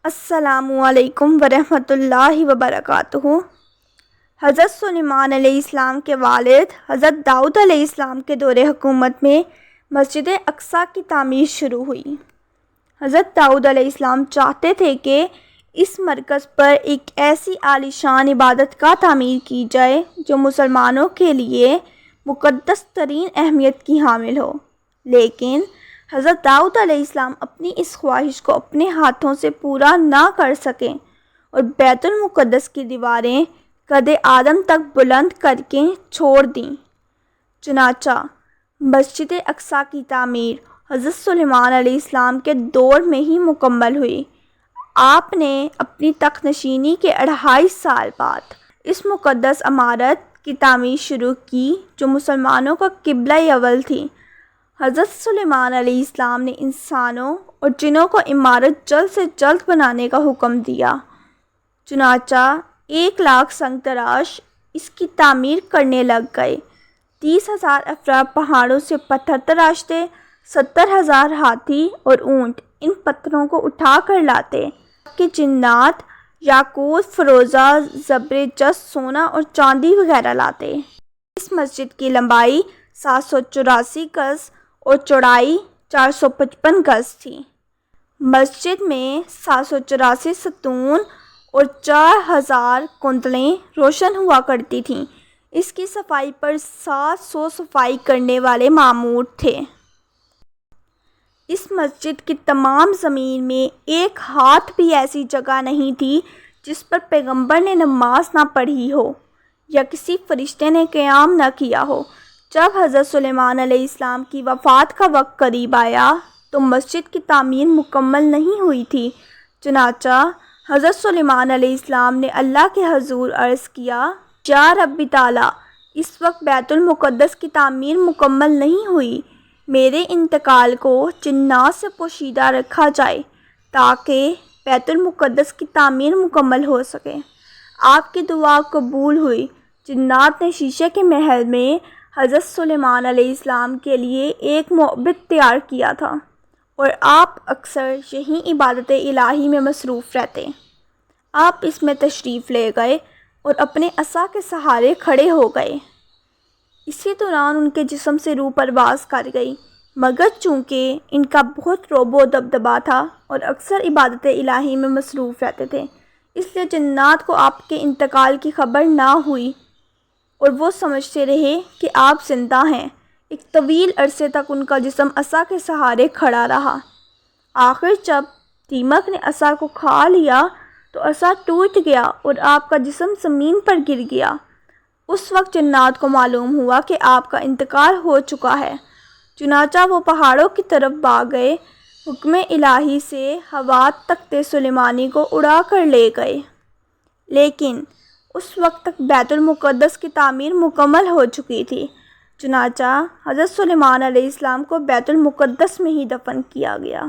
السلام علیکم ورحمۃ اللہ وبرکاتہ۔ حضرت سلیمان علیہ السلام کے والد حضرت داؤد علیہ السلام کے دور حکومت میں مسجد اقصیٰ کی تعمیر شروع ہوئی۔ حضرت داؤد علیہ السلام چاہتے تھے کہ اس مرکز پر ایک ایسی عالیشان عبادت گاہ تعمیر کی جائے جو مسلمانوں کے لیے مقدس ترین اہمیت کی حامل ہو، لیکن حضرت داؤد علیہ السلام اپنی اس خواہش کو اپنے ہاتھوں سے پورا نہ کر سکیں اور بیت المقدس کی دیواریں قد آدم تک بلند کر کے چھوڑ دیں۔ چنانچہ مسجد اقصیٰ کی تعمیر حضرت سلیمان علیہ السلام کے دور میں ہی مکمل ہوئی۔ آپ نے اپنی تخت نشینی کے 2.5 سال بعد اس مقدس عمارت کی تعمیر شروع کی جو مسلمانوں کا قبلہ اول تھی۔ حضرت سلیمان علیہ السلام نے انسانوں اور جنوں کو عمارت جلد سے جلد بنانے کا حکم دیا، چنانچہ 1,00,000 سنگ تراش اس کی تعمیر کرنے لگ گئے۔ 30,000 افراد پہاڑوں سے پتھر تراشتے، 70,000 ہاتھی اور اونٹ ان پتھروں کو اٹھا کر لاتے، کہ جنات یاقوت، فیروزہ، زبرجد، سونا اور چاندی وغیرہ لاتے۔ اس مسجد کی لمبائی 784 گز اور چوڑائی 455 گز تھی۔ مسجد میں 784 ستون اور 4,000 کنڈلیں روشن ہوا کرتی تھیں۔ اس کی صفائی پر 700 صفائی کرنے والے مامور تھے۔ اس مسجد کی تمام زمین میں ایک ہاتھ بھی ایسی جگہ نہیں تھی جس پر پیغمبر نے نماز نہ پڑھی ہو یا کسی فرشتے نے قیام نہ کیا ہو۔ جب حضرت سلیمان علیہ السلام کی وفات کا وقت قریب آیا تو مسجد کی تعمیر مکمل نہیں ہوئی تھی، چنانچہ حضرت سلیمان علیہ السلام نے اللہ کے حضور عرض کیا، یا رب تعالیٰ، اس وقت بیت المقدس کی تعمیر مکمل نہیں ہوئی، میرے انتقال کو جنات سے پوشیدہ رکھا جائے تاکہ بیت المقدس کی تعمیر مکمل ہو سکے۔ آپ کی دعا قبول ہوئی۔ جنات نے شیشے کے محل میں حضرت سلیمان علیہ السلام کے لیے ایک معبد تیار کیا تھا اور آپ اکثر یہیں عبادت الہی میں مصروف رہتے۔ آپ اس میں تشریف لے گئے اور اپنے عصا کے سہارے کھڑے ہو گئے۔ اسی دوران ان کے جسم سے روح پرواز کر گئی، مگر چونکہ ان کا بہت رعب و دبدبا تھا اور اکثر عبادت الہی میں مصروف رہتے تھے، اس لیے جنات کو آپ کے انتقال کی خبر نہ ہوئی اور وہ سمجھتے رہے کہ آپ زندہ ہیں۔ ایک طویل عرصے تک ان کا جسم عصا کے سہارے کھڑا رہا۔ آخر جب دیمک نے عصا کو کھا لیا تو عصا ٹوٹ گیا اور آپ کا جسم زمین پر گر گیا۔ اس وقت جنات کو معلوم ہوا کہ آپ کا انتقال ہو چکا ہے، چنانچہ وہ پہاڑوں کی طرف بھاگ گئے، حکم الہی سے ہوا تخت سلیمانی کو اڑا کر لے گئے، لیکن اس وقت تک بیت المقدس کی تعمیر مکمل ہو چکی تھی، چنانچہ حضرت سلیمان علیہ السلام کو بیت المقدس میں ہی دفن کیا گیا۔